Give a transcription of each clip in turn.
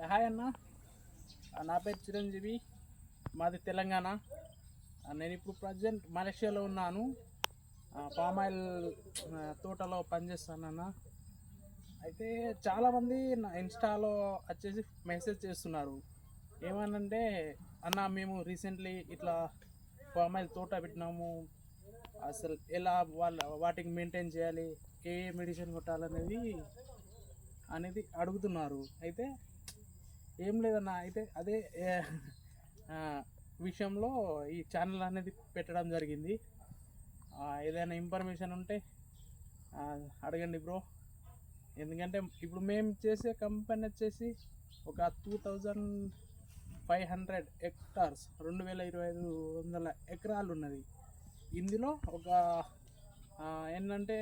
Hi అన్న, నా పేరు చిరంజీవి, మాది తెలంగాణ. నేను ఇప్పుడు ప్రజెంట్ మలేషియాలో ఉన్నాను. పామ్ ఆయిల్ తోటలో పనిచేస్తానన్న. అయితే చాలామంది నా ఇన్స్టాలో వచ్చేసి మెసేజ్ చేస్తున్నారు. ఏమనంటే, అన్న మేము రీసెంట్లీ ఇట్లా పామ్ ఆయిల్ తోట పెట్టినాము, అసలు ఎలా వాటికి మెయింటైన్ చేయాలి, ఏ మెడిసిన్ కొట్టాలనేది అడుగుతున్నారు. అయితే ఏం లేదన్న, అయితే అదే ఆ, విషయంలో ఈ ఛానల్ అనేది పెట్టడం జరిగింది. ఏదైనా ఇన్ఫర్మేషన్ ఉంటే అడగండి బ్రో. ఎందుకంటే ఇప్పుడు మేము చేసే కంపెనీ వచ్చేసి ఒక 2500 హెక్టార్స్, 2500 ఎకరాలు ఉన్నది. ఇందులో ఒక ఏంటంటే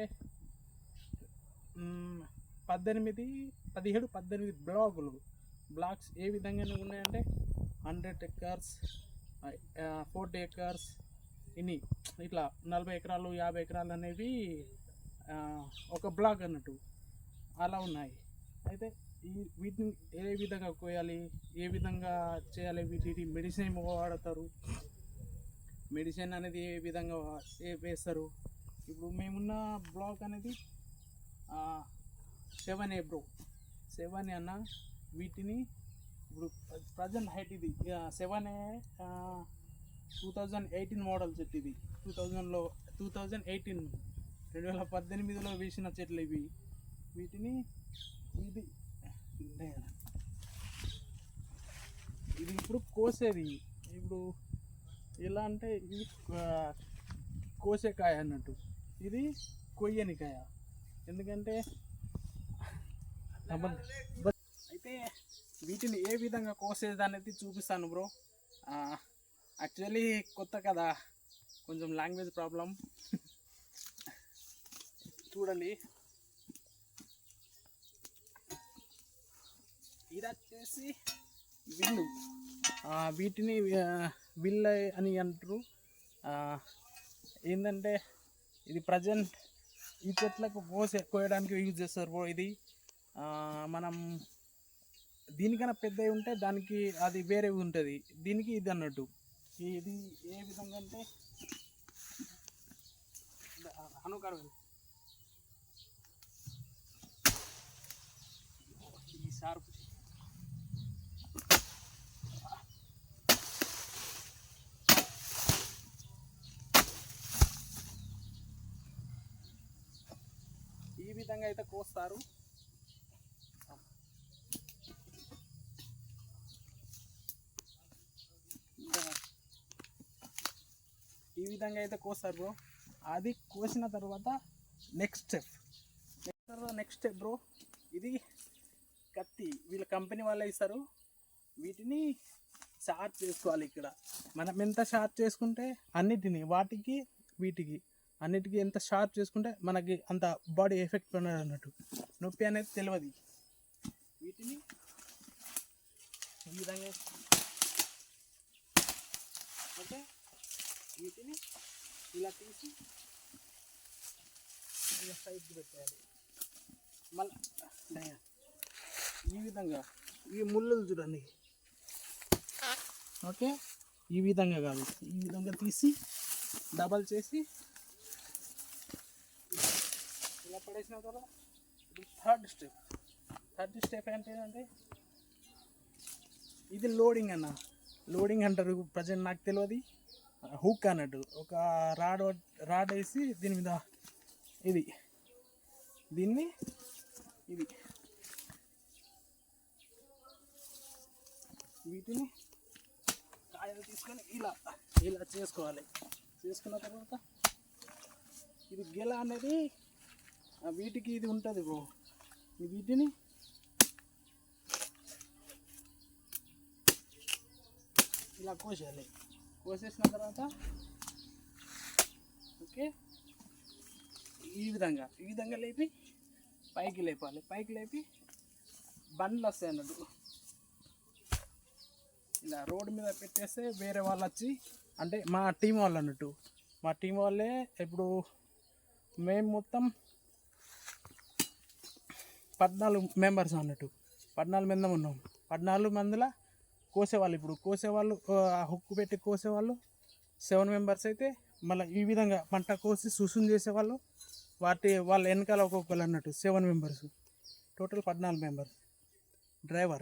17 బ్లాక్స్ ఏ విధంగా ఉన్నాయంటే 100 ఎకర్స్, 40 ఎకర్స్, ఇట్లా 40 ఎకరాలు, 50 ఎకరాలు అనేవి ఒక బ్లాక్ అన్నట్టు అలా ఉన్నాయి. అయితే వీటిని ఏ విధంగా కోయాలి, ఏ విధంగా చేయాలి, వీటికి మెడిసిన్ ఏమో వాడతారు, మెడిసిన్ అనేది ఏ విధంగా వేస్తారు. ఇప్పుడు మేమున్న బ్లాక్ అనేది 7A బ్రో, 7A అన్న. వీటిని ఇప్పుడు ప్రజెంట్ హైట్ ఇది 7A 2018 మోడల్ చెట్టు. ఇది 2018లో వేసిన చెట్లు ఇవి. వీటిని ఇది ఇప్పుడు కోసేది. ఇప్పుడు ఎలా అంటే ఇది కోసే కాయ అన్నట్టు, ఇది కొయ్యని కాయ. ఎందుకంటే అయితే వీటిని ఏ విధంగా కోసేది అనేది చూపిస్తాను బ్రో. యాక్చువల్లీ కొత్త కదా, కొంచెం లాంగ్వేజ్ ప్రాబ్లం. చూడండి, ఇది వచ్చేసి విల్లు. వీటిని విల్ల అని అంటారు. ఏంటంటే ఇది ప్రజెంట్ ఈ చెట్లకు కోయడానికి యూజ్ చేస్తారు బ్రో. ఇది మనం దీనికన్నా పెద్దవి ఉంటే దానికి అది వేరే ఉంటుంది, దీనికి ఇది అన్నట్టు. ఇది ఏ విధంగా అంటే ఈ షార్ప్ ఈ విధంగా అయితే కోస్తారు. ఈ విధంగా అయితే కోస్తారు బ్రో. అది కోసిన తర్వాత నెక్స్ట్ స్టెప్ బ్రో, ఇది కత్తి వీళ్ళ కంపెనీ వాళ్ళే ఇస్తారు. వీటిని షార్ప్ చేసుకోవాలి. ఇక్కడ మనం ఎంత షార్ప్ చేసుకుంటే వీటికి అన్నిటికీ ఎంత షార్ప్ చేసుకుంటే మనకి అంత బాడీ ఎఫెక్ట్ ఉన్నది అన్నట్టు, నొప్పి అనేది తెలియదు. వీటిని ఈ విధంగా ఓకే, వీటిని ఇలా తీసి ఇలా సైడ్కి పెట్టేయాలి. మళ్ళీ ఈ విధంగా ఈ ముళ్ళులు చూడండి. ఓకే, ఈ విధంగా కాదు, ఈ విధంగా తీసి డబల్ చేసి ఇలా పడేసిన తర్వాత థర్డ్ స్టెప్ ఏంటంటే ఇది లోడింగ్ అన్న. లోడింగ్ అంటారు ప్రజెంట్, నాకు తెలియదు. హుక్ అన్నట్టు ఒక రాడ్ వేసి దీని మీద దీన్ని వీటిని కాయలు తీసుకొని ఇలా చేసుకోవాలి. చేసుకున్న తర్వాత ఇది గెల అనేది వీటికి ఇది ఉంటుంది బ్రో. వీటిని ఇలా కోసేయాలి. కోసేసిన తర్వాత ఓకే, ఈ విధంగా లేపి పైకి లేపాలి. పైకి లేపి బండ్లు వస్తాయి అన్నట్టు. ఇలా రోడ్డు మీద పెట్టేస్తే వేరే వాళ్ళు వచ్చి, అంటే మా టీం వాళ్ళు అన్నట్టు, మా టీం వాళ్ళే. ఇప్పుడు మేము మొత్తం 14 మెంబర్స్ అన్నట్టు, 14 మంది ఉన్నాం. 14 మందిలా కోసేవాళ్ళు. ఇప్పుడు కోసేవాళ్ళు హుక్కు పెట్టి కోసేవాళ్ళు 7 మెంబర్స్ అయితే, మళ్ళీ ఈ విధంగా పంట కోసి సుసుం చేసేవాళ్ళు వాళ్ళ వెనకాల ఒక్కొక్కరు అన్నట్టు 7 మెంబర్స్, టోటల్ 14 మెంబర్స్.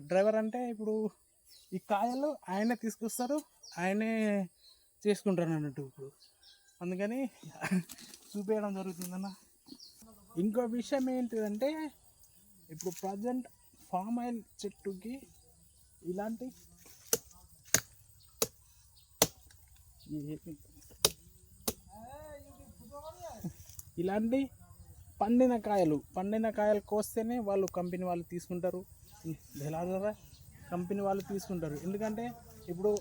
డ్రైవర్ అంటే ఇప్పుడు ఈ కాయలు ఆయనే తీసుకొస్తారు, ఆయనే చేసుకుంటారు అన్నట్టు. ఇప్పుడు అందుకని చూపించడం జరుగుతుందన్న. ఇంకో విషయం ఏంటిదంటే, ఇప్పుడు ప్రజెంట్ ఫామ్ ఆయిల్ చెట్టుకి ఇలాంటి పండిన కాయలు కోస్తేనే వాళ్ళు కంపెనీ వాళ్ళు తీసుకుంటారు. కంపెనీ వాళ్ళు తీసుకుంటారు. ఎందుకంటే ఇప్పుడు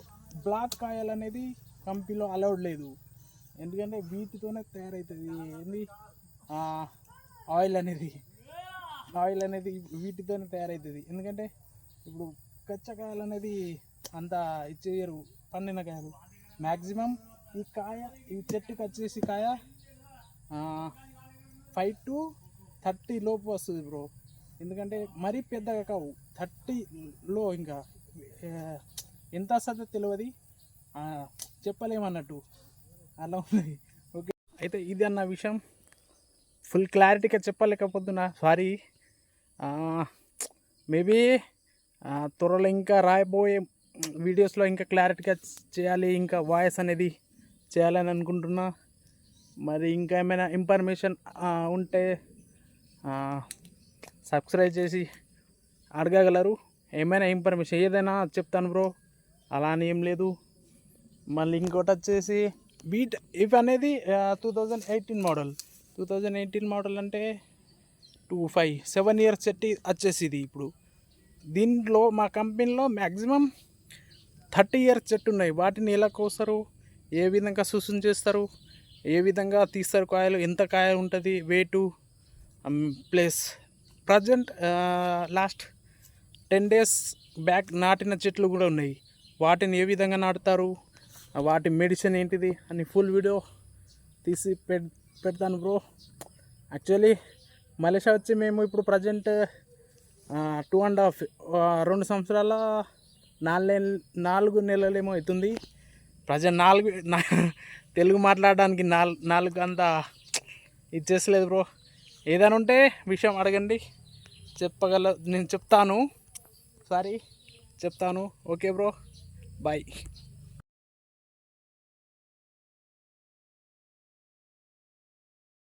బ్లాక్ కాయలు అనేది కంపెనీలో అలౌడ్ లేదు. ఎందుకంటే వీటితోనే తయారవుతుంది ఏంది ఆయిల్ అనేది వీటితోనే తయారవుతుంది. ఎందుకంటే ఇప్పుడు కచ్చకాయలు అనేది అంత ఇచ్చేయరు. పండిన కాయలు మ్యాక్సిమం ఈ చెట్టుకి వచ్చేసి కాయ 5 to 30 లోపు వస్తుంది బ్రో. ఎందుకంటే మరీ పెద్దగా కావు, 30లో. ఇంకా ఎంత వస్తుందో తెలియదు, చెప్పలేమన్నట్టు అలా ఉంది. ఓకే, అయితే ఇది అన్న విషయం ఫుల్ క్లారిటీగా చెప్పలేకపోతున్నా, సారీ. మేబీ త్వరలో ఇంకా రాయబోయే వీడియోస్లో ఇంకా క్లారిటీగా చేయాలి, ఇంకా వాయిస్ అనేది చేయాలని అనుకుంటున్నా. మరి ఇంకా ఏమైనా ఇన్ఫర్మేషన్ ఉంటే సబ్స్క్రైబ్ చేసి అడగగలరు. ఏమైనా ఇన్ఫర్మేషన్ ఏదైనా చెప్తాను బ్రో, అలా అని ఏం లేదు. మళ్ళీ ఇంకోటి వచ్చేసి ఇవి అనేది 2018 మోడల్ అంటే 7 ఇయర్స్ చెట్టు వచ్చేసి ఇది. ఇప్పుడు దీంట్లో మా కంపెనీలో మ్యాక్సిమం 30 ఇయర్స్ చెట్టు ఉన్నాయి. వాటిని ఎలా కోస్తారు, ఏ విధంగా సుసుం చేస్తారు, ఏ విధంగా తీస్తారు కాయలు, ఎంత కాయ ఉంటుంది, weight plus present last 10 days back నాటిన చెట్లు కూడా ఉన్నాయి. వాటిని ఏ విధంగా నాటుతారు, వాటి మెడిసిన్ ఏంటిది అని ఫుల్ వీడియో తీసి పెడతాను బ్రో. యాక్చువల్లీ మలేషియా వచ్చి మేము ఇప్పుడు ప్రజెంట్ 2 సంవత్సరాల 4 నెలలేమో అవుతుంది. ప్రజెంట్ 4 తెలుగు మాట్లాడడానికి 4 అంతా ఇచ్చేసలేదు బ్రో. ఏదైనా ఉంటే విషయం అడగండి, నేను చెప్తాను. Okay bro, bye.